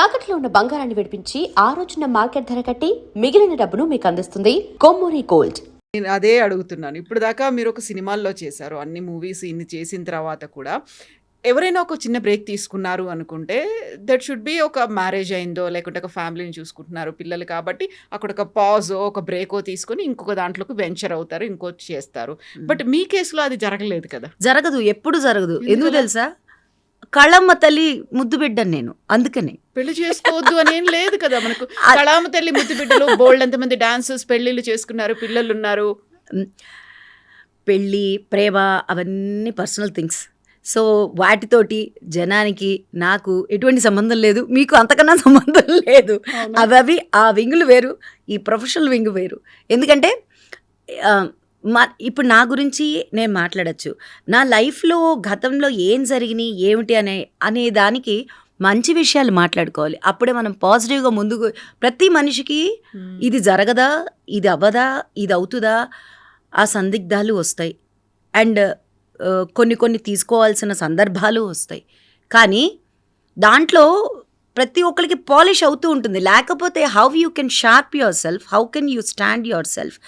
తాకట్లో ఉన్న బంగారాన్ని విడిపించి ఆ రోజున మార్కెట్ ధర కట్టి మిగిలిన డబ్బును మీకు అందిస్తుంది కొమ్మూరి గోల్డ్. నేను అదే అడుగుతున్నాను. ఇప్పుడు దాకా మీరు ఒక సినిమాల్లో చేశారు. అన్ని మూవీస్ ఇన్ని చేసిన తర్వాత కూడా ఎవరైనా ఒక చిన్న బ్రేక్ తీసుకున్నారు అనుకుంటే దట్ షుడ్ బి ఒక మ్యారేజ్ అయిందో లేకుంటే ఒక ఫ్యామిలీని చూసుకుంటున్నారు పిల్లలు కాబట్టి అక్కడ ఒక పాజో ఒక బ్రేకో తీసుకొని ఇంకొక దాంట్లోకి వెంచర్ అవుతారు, ఇంకోటి చేస్తారు. బట్ మీ కేసులో అది జరగలేదు కదా? జరగదు, ఎప్పుడు జరగదు. ఎందుకు తెలుసా? కళమ్మ తల్లి ముద్దు బిడ్డను నేను, అందుకని పెళ్లి చేసుకోవద్దు అని ఏం లేదు కదా మనకు. కళామ తల్లి ముద్దు బిడ్డలు బోల్డ్ ఎంతమంది డాన్సర్స్ పెళ్లిళ్ళు చేసుకున్నారు, పిల్లలు ఉన్నారు. పెళ్ళి ప్రేమ అవన్నీ పర్సనల్ థింగ్స్. సో వాటితోటి జనానికి నాకు ఎటువంటి సంబంధం లేదు, మీకు అంతకన్నా సంబంధం లేదు. అవి ఆ వింగులు వేరు, ఈ ప్రొఫెషనల్ వింగ్ వేరు. ఎందుకంటే ఇప్పుడు నా గురించి నేను మాట్లాడచ్చు. నా లైఫ్లో గతంలో ఏం జరిగినాయి ఏమిటి అనే దానికి మంచి విషయాలు మాట్లాడుకోవాలి. అప్పుడే మనం పాజిటివ్గా ముందుకు. ప్రతి మనిషికి ఇది జరగదా, ఇది అవ్వదా, ఇది అవుతుందా, ఆ సందిగ్ధాలు వస్తాయి. అండ్ కొన్ని తీసుకోవాల్సిన సందర్భాలు వస్తాయి. కానీ దాంట్లో ప్రతి ఒక్కరికి పాలిష్ అవుతూ ఉంటుంది. లేకపోతే how you can sharp your self, how can you stand your self.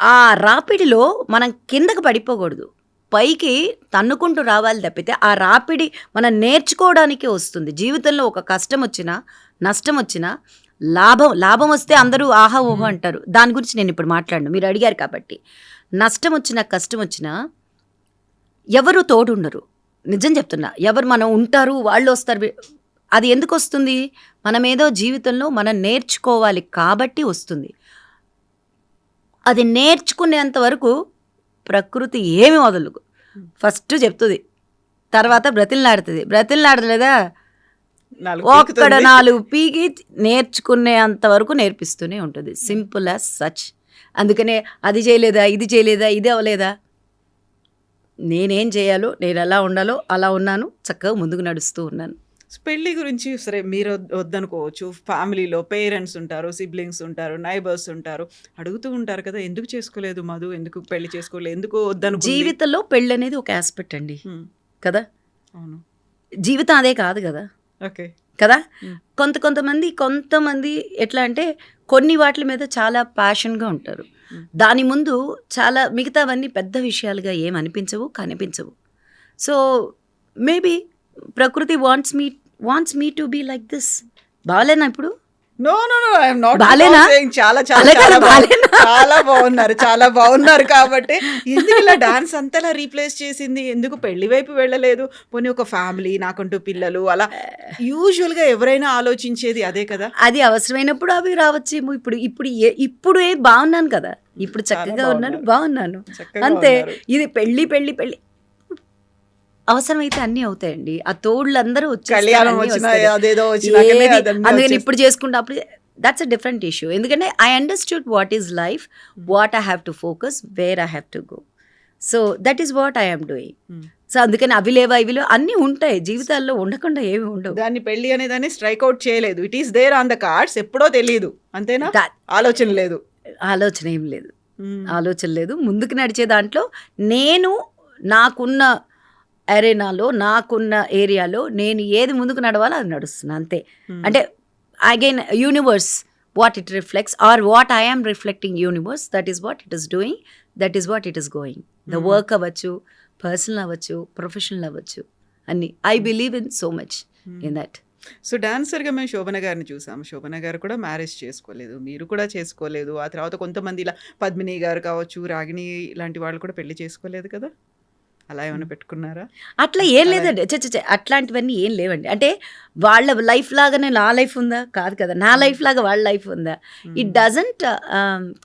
ఆ రాపిడిలో మనం కిందకు పడిపోకూడదు, పైకి తన్నుకుంటూ రావాలి తప్పితే ఆ రాపిడి మనం నేర్చుకోవడానికే వస్తుంది. జీవితంలో ఒక కష్టం వచ్చినా నష్టం వచ్చినా లాభం వస్తే అందరూ ఆహా ఊహో అంటారు. దాని గురించి నేను ఇప్పుడు మాట్లాడను, మీరు అడిగారు కాబట్టి. నష్టం వచ్చినా కష్టం వచ్చినా ఎవరు తోడుండరు. నిజం చెప్తున్నా, ఎవరు మనం ఉంటారు, వాళ్ళు వస్తారు. అది ఎందుకు వస్తుంది? మనం ఏదో జీవితంలో మనం నేర్చుకోవాలి కాబట్టి వస్తుంది. అది నేర్చుకునేంత వరకు ప్రకృతి ఏమి వదలదు. ఫస్ట్ చెప్తుంది, తర్వాత బ్రతిలాడలేదా ఒక్కడ 4 పీకి నేర్చుకునేంత వరకు నేర్పిస్తూనే ఉంటుంది. Simple as such. అందుకనే అది చేయలేదా, ఇది చేయలేదా, ఇది అవ్వలేదా, నేనేం చేయాలో, నేను ఎలా ఉండాలో అలా ఉన్నాను, చక్కగా ముందుకు నడుస్తూ ఉన్నాను. పెళ్లి గురించి సరే మీరు వద్దనుకోవచ్చు, ఫ్యామిలీలో పేరెంట్స్ ఉంటారు, సిబ్లింగ్స్ ఉంటారు, నైబర్స్ ఉంటారు, అడుగుతూ ఉంటారు కదా, ఎందుకు చేసుకోలేదు మధు, ఎందుకు పెళ్లి చేసుకోలేదు, ఎందుకు వద్దను. జీవితంలో పెళ్ళి అనేది ఒక ఆస్పెక్ట్ అండి కదా. అవును, జీవితం అదే కాదు కదా. ఓకే కదా. కొంతమంది ఎట్లా అంటే కొన్ని వాటి మీద చాలా ప్యాషన్గా ఉంటారు. దాని ముందు చాలా మిగతావన్నీ పెద్ద విషయాలుగా ఏం అనిపించవు, కనిపించవు. సో మేబీ ప్రకృతి wants me to be like this. బాగాలేనా ఇప్పుడు? No I'm not. బాలేనా? చాలా బాగున్నారు కాబట్టి ఎందుకు ఇలా డాన్స్ అంతలా రీప్లేస్ చేసింది, ఎందుకు పెళ్లి వైపు వెళ్ళలేదు? పోనీ ఒక ఫ్యామిలీ, నాకంటూ పిల్లలు, అలా యూజువల్ గా ఎవరైనా ఆలోచించేది అదే కదా. అది అవసరమైనప్పుడు అవి రావచ్చేమో. ఇప్పుడు బాగున్నాను కదా, ఇప్పుడు చక్కగా ఉన్నాను, బాగున్నాను అంతే. ఇది పెళ్లి అవసరమైతే అన్నీ అవుతాయండి. ఆ తోళ్ళు అందరూ అందుకని ఇప్పుడు చేసుకుంటే అప్పుడు దట్స్ అ డిఫరెంట్ ఇష్యూ. ఎందుకంటే I understood what is life, what I have to focus, where I have to go. So that is what I am doing. So అందుకని అవి లేవా అన్నీ ఉంటాయి జీవితాల్లో, ఉండకుండా ఏమి ఉండవు. దాన్ని పెళ్లి అనేదాన్ని స్ట్రైక్అవుట్ చేయలేదు. It is there on the cards, ఎప్పుడో తెలియదు అంతేనా? ఆలోచన లేదు. ముందుకు నడిచే దాంట్లో నేను నాకున్న అరేనాలో, నాకున్న ఏరియాలో నేను ఏది ముందుకు నడవాలో అది నడుస్తున్నా అంతే. అంటే again universe what it reflects or what I am reflecting universe, that is what it is doing, that is what it is going. The work అవ్వచ్చు, పర్సనల్ అవ్వచ్చు, ప్రొఫెషనల్ అవ్వచ్చు, అన్ని. I believe in so much in that. So డాన్సర్గా మేము శోభన గారిని చూసాము. శోభన గారు కూడా మ్యారేజ్ చేసుకోలేదు, మీరు కూడా చేసుకోలేదు. ఆ తర్వాత కొంతమంది ఇలా పద్మిని గారు కావచ్చు, రాగిణి ఇలాంటి వాళ్ళు కూడా పెళ్లి చేసుకోలేదు కదా. అలా ఏమైనా పెట్టుకున్నారా? అట్లా ఏం లేదండి, అట్లాంటివన్నీ ఏం లేవండి. అంటే వాళ్ళ లైఫ్ లాగానే నా లైఫ్ ఉందా? కాదు కదా. నా లైఫ్ లాగా వాళ్ళ లైఫ్ ఉందా? It doesn't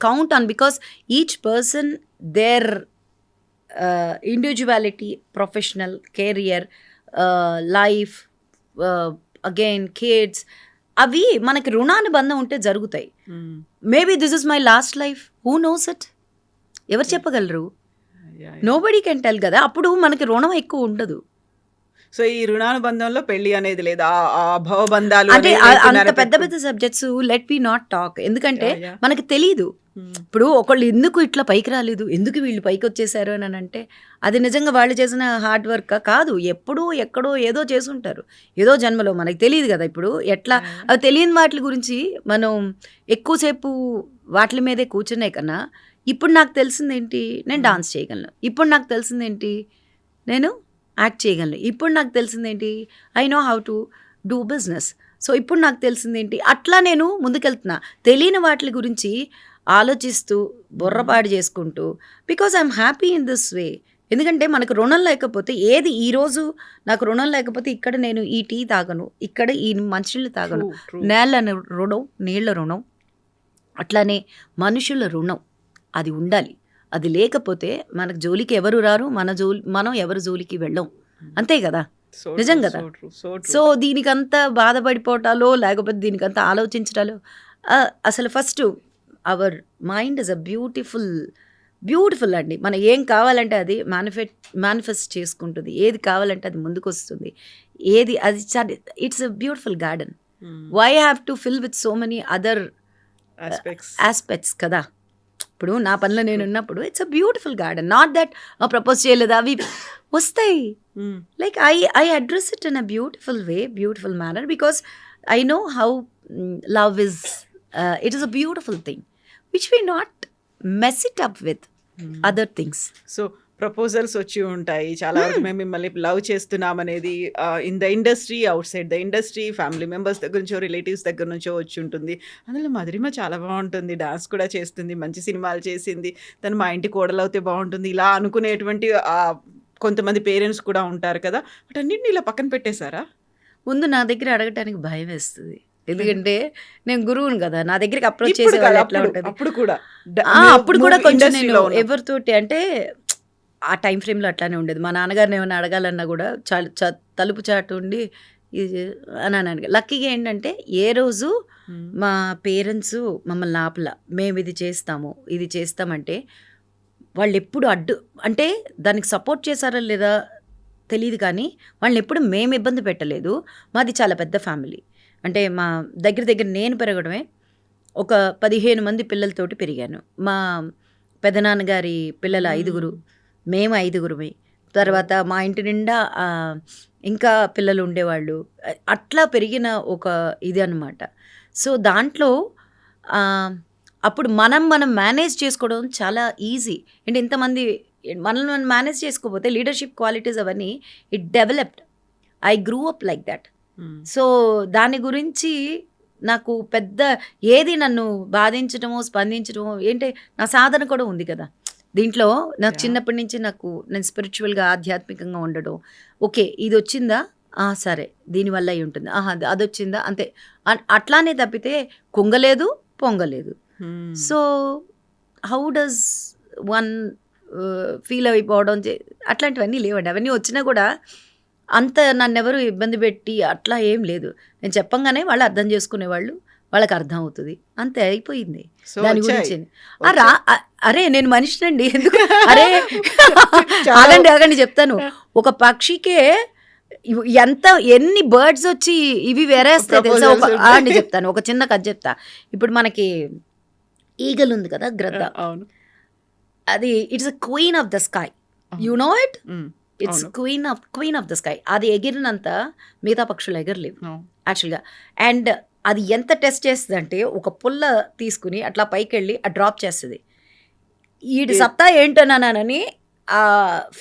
count on, because each person their individuality, professional career, life, again kids, అవి మనకి రుణానుబంధం ఉంటే జరుగుతాయి. Maybe this is my last life, who knows it? ఎవరు చెప్పగలరు? నోబడీ కెన్ టెల్ కదా. అప్పుడు మనకి రుణం ఎక్కువ ఉండదు. సో ఈ రుణానుబంధంలో పెళ్లి అనేది లేదా, ఆ భవబంధాలు అంటే అంత పెద్ద subjects let we not talk. ఎందుకంటే మనకి తెలియదు. ఇప్పుడు ఒకళ్ళు ఎందుకు ఇట్లా పైకి రాలేదు, ఎందుకు వీళ్ళు పైకి వచ్చేసారు అని అంటే అది నిజంగా వాళ్ళు చేసిన హార్డ్ వర్క్ కాదు. ఎప్పుడూ ఎక్కడో ఏదో చేసుంటారు, ఏదో జన్మలో మనకి తెలియదు కదా. ఇప్పుడు ఎట్లా అవి తెలియని వాటి గురించి మనం ఎక్కువసేపు వాటి మీదే కూర్చునే కన్నా ఇప్పుడు నాకు తెలిసిందేంటి, నేను డాన్స్ చేయగలను. ఇప్పుడు నాకు తెలిసిందేంటి, నేను యాక్ట్ చేయగలను. ఇప్పుడు నాకు తెలిసిందేంటి, I know how to do business. So ఇప్పుడు నాకు తెలిసిందేంటి, అట్లా నేను ముందుకెళ్తున్నా. తెలియని వాటి గురించి ఆలోచిస్తూ బుర్రపాడు చేసుకుంటూ, because I'm happy in this way. ఎందుకంటే మనకు రుణం లేకపోతే ఏది, ఈరోజు నాకు రుణం లేకపోతే ఇక్కడ నేను ఈ టీ తాగను, ఇక్కడ ఈ మంచినీళ్ళు తాగను. నేల రుణం, నీళ్ల రుణం, అట్లానే మనుషుల రుణం అది ఉండాలి. అది లేకపోతే మనకు జోలికి ఎవరు రారు, మనం ఎవరు జోలికి వెళ్ళం. అంతే కదా, నిజం కదా. సో దీనికంతా బాధపడిపోవటాలో లేకపోతే దీనికంతా ఆలోచించటాలో అసలు first our mind is a beautiful అండి. మనం ఏం కావాలంటే అది మేనిఫెస్ట్ చేసుకుంటుంది. ఏది కావాలంటే అది ముందుకు వస్తుంది. ఏది అది it's a beautiful garden. Why have to fill with so many other aspects కదా. ఇప్పుడు నా పనిలో నేను ఉన్నప్పుడు it's a beautiful garden. Not that propose చేయలేదు, అవి వస్తాయి. Like I address it in a beautiful way, beautiful manner, because I know how love is, it is a beautiful thing which we not mess it up with other things. So proposals వచ్చి ఉంటాయి చాలా వరకు, మేము మిమ్మల్ని love చేస్తున్నాం అనేది in the industry, out side the industry, family members దగ్గర నుంచో, రిలేటివ్స్ దగ్గర నుంచో వచ్చి ఉంటుంది. అందులో మధురిమ చాలా బాగుంటుంది, డాన్స్ కూడా చేస్తుంది, మంచి సినిమాలు చేసింది, తను మా ఇంటి కోడలు అవుతే బాగుంటుంది, ఇలా అనుకునేటువంటి కొంతమంది పేరెంట్స్ కూడా ఉంటారు కదా. వాటన్నిటిని ఇలా పక్కన పెట్టేశారా? ముందు నా దగ్గర అడగటానికి భయం వేస్తుంది, ఎందుకంటే నేను గురువును కదా. నా దగ్గరికి అప్రోచ్ చేసే వాళ్ళు ఎట్లా ఉంటుంది, అప్పుడు కూడా కొంచెం నేను ఎవరితోటి అంటే ఆ టైం ఫ్రేమ్లో అట్లానే ఉండేది. మా నాన్నగారిని ఏమైనా అడగాలన్నా కూడా తలుపు చాటు ఉండి ఇది అని అడిగా. లక్కీగా ఏంటంటే ఏ రోజు మా పేరెంట్స్ మమ్మల్ని ఆపల, మేము ఇది చేస్తామంటే వాళ్ళు ఎప్పుడు అంటే దానికి సపోర్ట్ చేశారా లేదా తెలియదు, కానీ వాళ్ళని ఎప్పుడు మేము ఇబ్బంది పెట్టలేదు. మాది చాలా పెద్ద ఫ్యామిలీ. అంటే మా దగ్గర నేను పెరగడమే ఒక 15 మంది పిల్లలతోటి పెరిగాను. మా పెదనాన్నగారి పిల్లల 5, మేము 5. తర్వాత మా ఇంటి నిండా ఇంకా పిల్లలు ఉండేవాళ్ళు. అట్లా పెరిగిన ఒక ఇది అనమాట. సో దాంట్లో అప్పుడు మనం మేనేజ్ చేసుకోవడం చాలా ఈజీ. అంటే ఇంతమంది మనల్ని మనం మేనేజ్ చేసుకోకపోతే లీడర్షిప్ క్వాలిటీస్ అవన్నీ it developed. I grew up like that. So దాని గురించి నాకు పెద్ద ఏది నన్ను బాధించడమో స్పందించడమో ఏంటి, నా సాధన కూడా ఉంది కదా దీంట్లో. నాకు చిన్నప్పటి నుంచి నేను స్పిరిచువల్గా ఆధ్యాత్మికంగా ఉండడం. ఓకే ఇది వచ్చిందా, సరే దీనివల్ల అయి ఉంటుంది, అది వచ్చిందా, అంతే. అట్లానే తప్పితే కుంగలేదు పొంగలేదు. So how does one feel అయిపోవడం అట్లాంటివన్నీ లేవండి. అవన్నీ వచ్చినా కూడా అంత నన్నెవరు ఇబ్బంది పెట్టి అట్లా ఏం లేదు. నేను చెప్పంగానే వాళ్ళు అర్థం చేసుకునేవాళ్ళు, వాళ్ళకి అర్థం అవుతుంది, అంతే అయిపోయింది. దాని గురించి అరే నేను మనిషినండి, ఎందుకు అరే ఆగండి చెప్తాను. ఒక పక్షికే ఎన్ని బర్డ్స్ వచ్చి ఇవి వేరేస్తాయి తెలుసా. అండి చెప్తాను, ఒక చిన్న కథ చెప్తా. ఇప్పుడు మనకి ఈగల్ ఉంది కదా, గ్రద్ద, అది it's a queen of the sky, you know it. It's queen of the sky. అది ఎగిరినంత మిగతా పక్షులు ఎగరలేవు యాక్చువల్గా. అండ్ అది ఎంత టెస్ట్ చేస్తుంది అంటే ఒక పుల్ల తీసుకుని అట్లా పైకి వెళ్ళి డ్రాప్ చేస్తుంది. వీడి సత్తా ఏంటోనని ఆ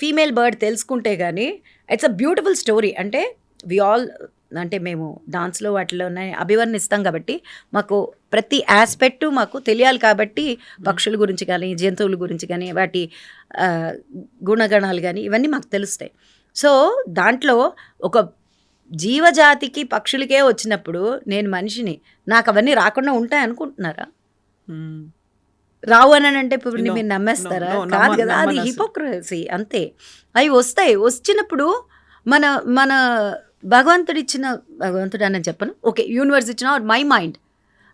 ఫీమేల్ బర్డ్ తెలుసుకుంటే కానీ ఇట్స్ అ బ్యూటిఫుల్ స్టోరీ. అంటే అంటే మేము డాన్స్లో వాటిలో అభివర్ణిస్తాం కాబట్టి మాకు ప్రతి ఆస్పెక్టు మాకు తెలియాలి. కాబట్టి పక్షుల గురించి కానీ జంతువుల గురించి కానీ వాటి గుణగణాలు కానీ ఇవన్నీ మాకు తెలుస్తాయి. సో దాంట్లో ఒక జీవజాతికి పక్షులకే వచ్చినప్పుడు నేను మనిషిని, నాకు అవన్నీ రాకుండా ఉంటాయి అనుకుంటున్నారా? రావు అని అంటే ఇప్పుడు మీరు నమ్మేస్తారా? కాదు కదా, అది హిపోక్రసీ అంతే. అవి వస్తాయి. వచ్చినప్పుడు మన భగవంతుడు అని చెప్పను, ఓకే యూనివర్స్ ఇచ్చిన my mind,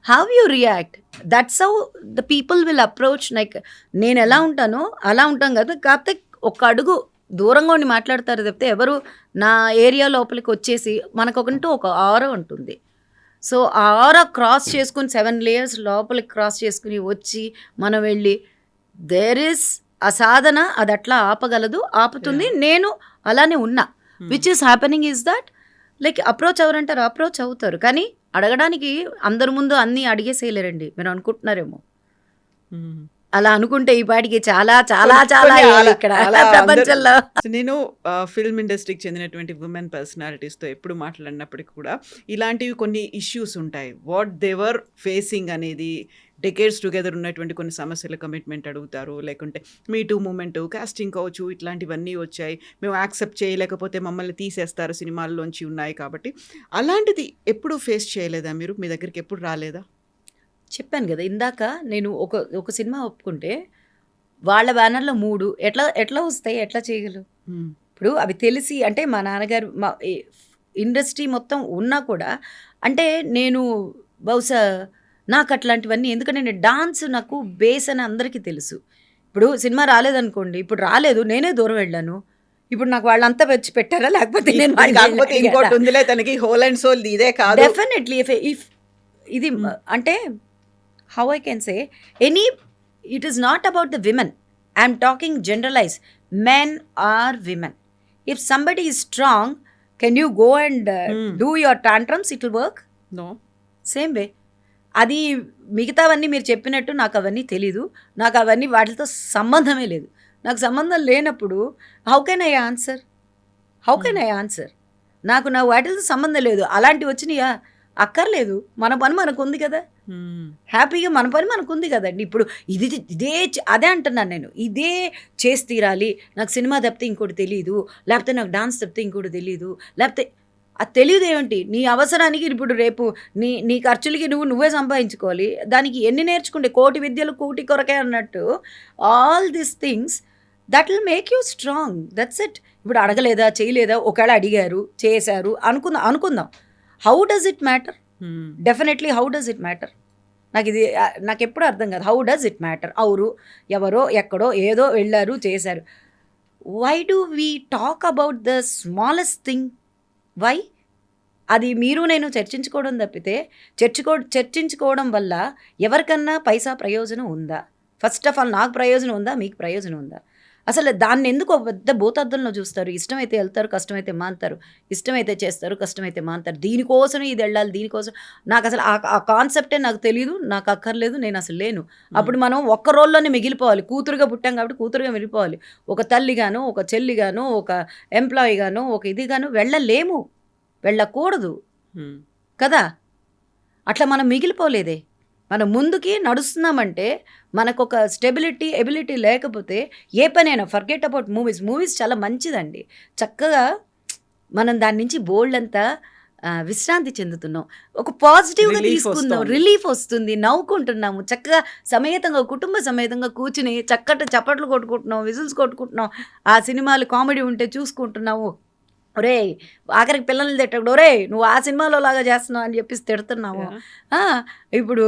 how you react, that's how the people will approach. Like నేను ఎలా ఉంటానో అలా ఉంటాం కదా, కాకపోతే ఒక అడుగు దూరంగా ఉండి మాట్లాడతారు తప్పితే ఎవరు నా ఏరియా లోపలికి వచ్చేసి మనకొకంటూ ఒక ఆరా ఉంటుంది. సో ఆ ఆరా క్రాస్ చేసుకుని 7 లేయర్స్ లోపలికి క్రాస్ చేసుకుని వచ్చి మనం వెళ్ళి దేర్ ఇస్ ఆ సాధన అది అట్లా ఆపగలదు, ఆపుతుంది. నేను అలానే ఉన్నా. Which is happening is that like approach ఎవరంటారు, అప్రోచ్ అవుతారు, కానీ అడగడానికి అందరి ముందు అన్నీ అడిగేసేయలేరండి. మీరు అనుకుంటున్నారేమో. అలా అనుకుంటే ఈ పాటికి చాలా చాలా చాలా ఇక్కడ ప్రపంచంలో. నేను ఫిల్మ్ ఇండస్ట్రీకి చెందినటువంటి ఉమెన్ పర్సనాలిటీస్తో ఎప్పుడు మాట్లాడినప్పటికీ కూడా ఇలాంటివి కొన్ని ఇష్యూస్ ఉంటాయి. వాట్ దేవర్ ఫేసింగ్ అనేది డెకేడ్స్ టుగెదర్ ఉన్నటువంటి కొన్ని సమస్యల కమిట్మెంట్ అడుగుతారు, లేకుంటే మీ టూ మూమెంట్, కాస్టింగ్ కావచ్చు, ఇట్లాంటివన్నీ వచ్చాయి, మేము యాక్సెప్ట్ చేయలేకపోతే మమ్మల్ని తీసేస్తారు సినిమాల్లోంచి ఉన్నాయి కాబట్టి. అలాంటిది ఎప్పుడు ఫేస్ చేయలేదా మీరు? మీ దగ్గరికి ఎప్పుడు రాలేదా? చెప్పాను కదా ఇందాక, నేను ఒక సినిమా ఒప్పుకుంటే వాళ్ళ బ్యానర్లో 3 ఎట్లా వస్తాయి, ఎట్లా చేయగలరు? ఇప్పుడు అవి తెలిసి అంటే మా నాన్నగారు మా ఇండస్ట్రీ మొత్తం ఉన్నా కూడా అంటే నేను బహుశా నాకు అట్లాంటివన్నీ, ఎందుకంటే నేను డాన్స్ నాకు బేస్ అని అందరికీ తెలుసు. ఇప్పుడు సినిమా రాలేదనుకోండి, ఇప్పుడు రాలేదు, నేనే దూరం వెళ్ళాను, ఇప్పుడు నాకు వాళ్ళంతా వచ్చి పెట్టారా, లేకపోతే నేను కాకపోతే ఇంకోటి ఉందిలే తనకి హోల్ అండ్ సోల్ ఇదే కాదు. డెఫినెట్లీ ఇఫ్ ఇది అంటే how I can say it is not about the women. I am talking generalized. Men are women. If somebody is strong, can you go and do your tantrums? It will work? No. Same way. అది మిగతావన్నీ మీరు చెప్పినట్టు నాకు అవన్నీ తెలీదు, నాకు అవన్నీ వాటితో సంబంధమే లేదు. నాకు సంబంధం లేనప్పుడు హౌ కెన్ ఐ ఆన్సర్? నాకు నా వాటితో సంబంధం లేదు. అలాంటివి వచ్చినాయా, అక్కర్లేదు, మన పని మనకు ఉంది కదా, హ్యాపీగా మన పని మనకు ఉంది కదండి. ఇప్పుడు అదే అంటున్నాను నేను, ఇదే చేసి తీరాలి, నాకు సినిమా తప్పితే ఇంకోటి తెలీదు, లేకపోతే నాకు డాన్స్ తప్పితే ఇంకోటి తెలీదు, లేకపోతే అది తెలియదు ఏమిటి, నీ అవసరానికి ఇప్పుడు రేపు నీ ఖర్చులకి నువ్వే సంపాదించుకోవాలి, దానికి ఎన్ని నేర్చుకుంటే 1,000,000 విద్యలు కూటి కొరకే అన్నట్టు all these things that will make you strong. That's it. ఇప్పుడు అడగలేదా, చేయలేదా, ఒకవేళ అడిగారు చేశారు అనుకుందాం. How does it matter? Definitely how does it matter? నాకు ఎప్పుడు అర్థం కాదు. How does it matter? ఎవరో ఎక్కడో ఏదో వెళ్ళారు చేశారు. Why do we talk about the smallest thing? Why? అది మీరు నేను చర్చించుకోవడం తప్పితే చర్చించుకోవడం వల్ల ఎవరికన్నా పైసా ప్రయోజనం ఉందా? ఫస్ట్ ఆఫ్ ఆల్ నాకు ప్రయోజనం ఉందా, మీకు ప్రయోజనం ఉందా? అసలు దాన్ని ఎందుకు ఒక పెద్ద భూతద్దంలో చూస్తారు? ఇష్టమైతే వెళ్తారు, కష్టమైతే మాంతారు, ఇష్టమైతే చేస్తారు, కష్టమైతే మాంతారు. దీనికోసం ఇది వెళ్ళాలి, దీనికోసం నాకు అసలు ఆ కాన్సెప్టే నాకు తెలియదు, నాకు అక్కర్లేదు, నేను అసలు లేను. అప్పుడు మనం ఒక్క రోల్లోనే మిగిలిపోవాలి. కూతురుగా పుట్టాం కాబట్టి కూతురుగా మిగిలిపోవాలి. ఒక తల్లిగాను, ఒక చెల్లిగాను, ఒక ఎంప్లాయీగాను, ఒక ఇదిగాను వెళ్ళకూడదు కదా. అట్లా మనం మిగిలిపోలేదే. మనం ముందుకి నడుస్తున్నామంటే మనకు ఒక స్టెబిలిటీ, ఎబిలిటీ లేకపోతే ఏ పనైనా ఫర్గెట్ అబౌట్ మూవీస్ చాలా మంచిదండి. చక్కగా మనం దాని నుంచి బోల్డ్ అంతా విశ్రాంతి చెందుతున్నాం, ఒక పాజిటివ్గా తీసుకుందాం, రిలీఫ్ వస్తుంది, నవ్వుకుంటున్నాము, చక్కగా సమేతంగా కుటుంబ సమేతంగా కూర్చుని చప్పట్లు కొట్టుకుంటున్నాం, విజిల్స్ కొట్టుకుంటున్నాం, ఆ సినిమాలు కామెడీ ఉంటే చూసుకుంటున్నాము. ఒరే ఆఖరికి పిల్లల్ని తిట్టకూడదు, ఒరే నువ్వు ఆ సినిమాలో లాగా చేస్తున్నావు అని చెప్పేసి తిడుతున్నాము. ఇప్పుడు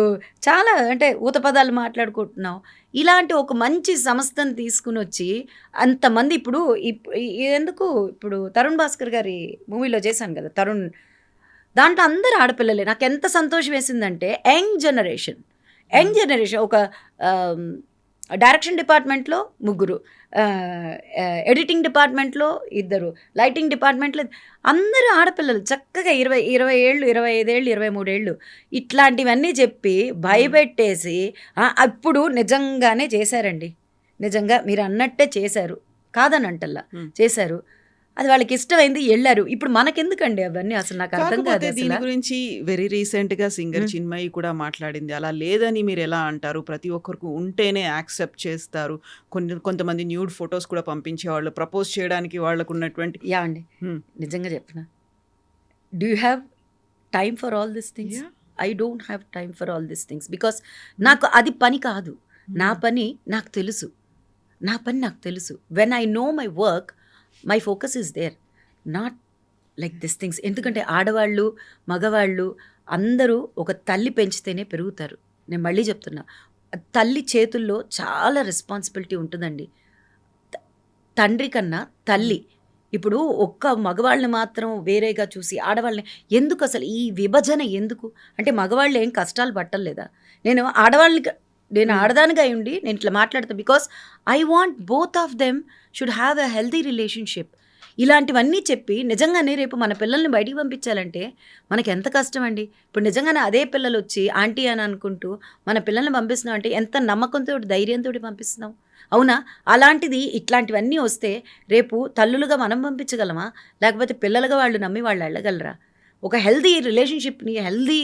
చాలా అంటే ఊత పదాలు మాట్లాడుకుంటున్నాం. ఇలాంటి ఒక మంచి సంస్థను తీసుకుని వచ్చి అంతమంది ఇప్పుడు ఇప్పుడు తరుణ్ భాస్కర్ గారి మూవీలో చేశాను కదా తరుణ్, దాంట్లో అందరూ ఆడపిల్లలే. నాకు ఎంత సంతోషం వేసిందంటే యంగ్ జనరేషన్ ఒక డైరెక్షన్ డిపార్ట్మెంట్లో 3, ఎడిటింగ్ డిపార్ట్మెంట్లో 2, లైటింగ్ డిపార్ట్మెంట్లో అందరూ ఆడపిల్లలు చక్కగా 20 ఏళ్ళు, 25 ఏళ్ళు, 23 ఏళ్ళు ఇట్లాంటివన్నీ చెప్పి భయపెట్టేసి అప్పుడు నిజంగానే చేశారండి. నిజంగా మీరు అన్నట్టే చేశారు, కాదని అంటల్లా చేశారు. అది వాళ్ళకి ఇష్టమైంది, వెళ్ళారు. ఇప్పుడు మనకెందుకండి అవన్నీ? అసలు నాకు అర్థం కాదు. దీని గురించి వెరీ రీసెంట్గా సింగర్ చిన్మయి కూడా మాట్లాడింది. అలా లేదని మీరు ఎలా అంటారు? ప్రతి ఒక్కరికి ఉంటేనే యాక్సెప్ట్ చేస్తారు. కొంతమంది న్యూడ్ ఫొటోస్ కూడా పంపించేవాళ్ళు ప్రపోజ్ చేయడానికి వాళ్ళకు ఉన్నటువంటి. యా అండి, నిజంగా చెప్పిన, do you have time for all this things? I don't have time for all this things because నాకు అది పని కాదు. నా పని నాకు తెలుసు. When I know my work, my focus is there, not like this things. ఎందుకంటే ఆడవాళ్ళు, మగవాళ్ళు అందరూ ఒక తల్లి పెంచితేనే పెరుగుతారు. నేను మళ్ళీ చెప్తున్నా, తల్లి చేతుల్లో చాలా రెస్పాన్సిబిలిటీ ఉంటుందండి. తండ్రి కన్నా తల్లి ఇప్పుడు ఒక్క మగవాళ్ళని మాత్రం వేరేగా చూసి ఆడవాళ్ళని ఎందుకు అసలు ఈ విభజన ఎందుకు? అంటే మగవాళ్ళు ఏం కష్టాలు పట్టలేదా? నేను ఆడదానిగా ఉండి నేను ఇట్లా మాట్లాడతాను because I want both of them should have a healthy relationship. ఇలాంటివన్నీ చెప్పి నిజంగానే రేపు మన పిల్లల్ని బయటికి పంపించాలంటే మనకి ఎంత కష్టం అండి. ఇప్పుడు నిజంగానే అదే పిల్లలు వచ్చి ఆంటీ అని అనుకుంటూ మన పిల్లల్ని పంపిస్తున్నాం అంటే ఎంత నమ్మకంతో ధైర్యంతో పంపిస్తున్నాం, అవునా? అలాంటిది ఇట్లాంటివన్నీ వస్తే రేపు తల్లులుగా మనం పంపించగలమా? లేకపోతే పిల్లలుగా వాళ్ళు నమ్మి వాళ్ళు వెళ్ళగలరా? ఒక హెల్దీ రిలేషన్షిప్ని, హెల్దీ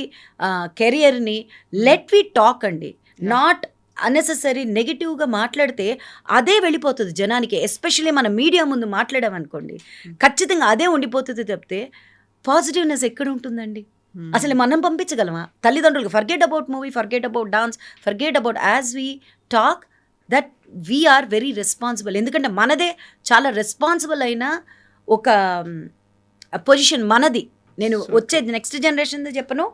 కెరియర్ని లెట్ వి టాక్ అండి. నాట్ అన్నెసెసరీ నెగిటివ్గా మాట్లాడితే అదే వెళ్ళిపోతుంది జనానికి. ఎస్పెషల్లీ మన మీడియా ముందు మాట్లాడామనుకోండి ఖచ్చితంగా అదే ఉండిపోతుంది తప్పితే పాజిటివ్నెస్ ఎక్కడ ఉంటుందండి? అసలు మనం పంపించగలమా? తల్లిదండ్రులకు forget about movie, forget about dance, forget about as we talk that we are very responsible. ఎందుకంటే మనదే చాలా రెస్పాన్సిబుల్ అయిన ఒక పొజిషన్ మనది. నేను వచ్చేది నెక్స్ట్ జనరేషన్ చెప్పను,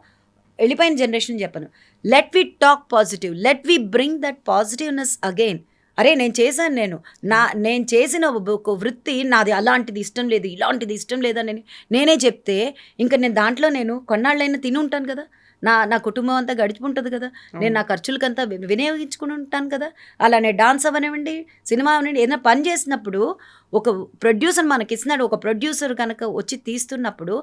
వెళ్ళిపోయిన జనరేషన్ చెప్పను. Let we talk positive, let we bring that positiveness again. అరే నేను చేసిన ఒక వృత్తి నాది అలాంటిది ఇష్టం లేదు, ఇలాంటిది ఇష్టం లేదని నేనే చెప్తే ఇంకా నేను దాంట్లో నేను కొన్నాళ్ళైనా తిని ఉంటాను కదా, నా కుటుంబం అంతా గడిచిపోతుంది కదా, నేను నా ఖర్చులకంతా వినియోగించుకుని ఉంటాను కదా. అలానే డాన్స్ అవనివ్వండి, సినిమా అవనివ్వండి, ఏదైనా పని చేసినప్పుడు ఒక ప్రొడ్యూసర్ మనకి ఇస్తున్నాడు, ఒక ప్రొడ్యూసర్ కనుక వచ్చి తీస్తున్నప్పుడు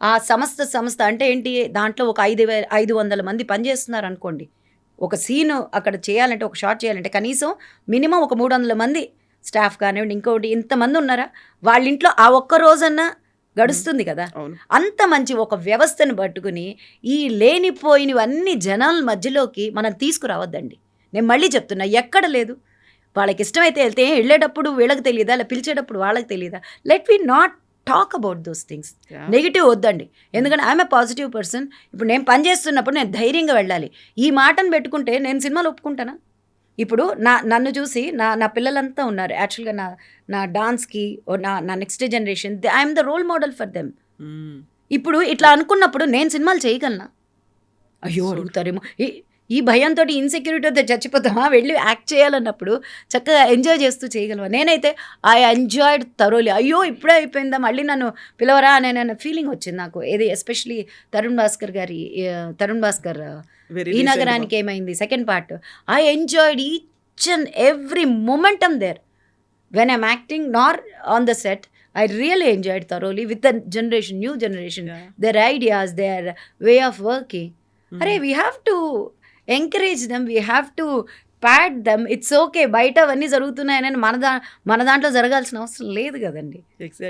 ఆ సంస్థ అంటే ఏంటి, దాంట్లో ఒక 500 మంది పనిచేస్తున్నారు అనుకోండి. ఒక సీను అక్కడ చేయాలంటే, ఒక షాట్ చేయాలంటే కనీసం మినిమం ఒక 300 మంది స్టాఫ్ కానివ్వండి, ఇంకోటి ఇంతమంది ఉన్నారా, వాళ్ళ ఇంట్లో ఆ ఒక్క రోజన్నా గడుస్తుంది కదా. అంత మంచి ఒక వ్యవస్థను పట్టుకుని ఈ లేనిపోయినవన్నీ జనాల మధ్యలోకి మనం తీసుకురావద్దండి. నేను మళ్ళీ చెప్తున్నా, ఎక్కడ లేదు. వాళ్ళకి ఇష్టమైతే వెళ్తే వెళ్ళేటప్పుడు వీళ్ళకి తెలియదా, అలా పిలిచేటప్పుడు వాళ్ళకి తెలియదా? Let we not talk about those things. Negative వద్దండి. ఎందుకంటే ఐఎమ్ ఏ పాజిటివ్ పర్సన్. ఇప్పుడు నేను పని చేస్తున్నప్పుడు నేను ధైర్యంగా వెళ్ళాలి. ఈ మాటను పెట్టుకుంటే నేను సినిమాలు ఒప్పుకుంటానా? ఇప్పుడు నన్ను చూసి నా పిల్లలంతా ఉన్నారు యాక్చువల్గా నా డాన్స్కి, నా next generation, I'm the role model for them. ఇప్పుడు ఇట్లా అనుకున్నప్పుడు నేను సినిమాలు చేయగలనా? అయ్యో అడుగుతారేమో, ఈ భయంతో ఇన్సెక్యూరిటీతో చచ్చిపోతామా? వెళ్ళి యాక్ట్ చేయాలన్నప్పుడు చక్కగా ఎంజాయ్ చేస్తూ చేయగలమా? నేనైతే ఐ ఎంజాయ్డ్ థరోలీ. అయ్యో ఇప్పుడే అయిపోయిందా, మళ్ళీ నన్ను పిలవరా అనే ఫీలింగ్ వచ్చింది నాకు. ఏది ఎస్పెషలీ తరుణ్ భాస్కర్ ఈ నగరానికి ఏమైంది second part. I enjoyed each and every momentum there when I'm acting nor on the set. I really enjoyed thoroughly with the new generation, their ideas, their way of working. We have to encourage them, we have to pat them. It's okay, బయట అవన్నీ జరుగుతున్నాయని మన దాంట్లో జరగాల్సిన అవసరం లేదు కదండి. Exactly.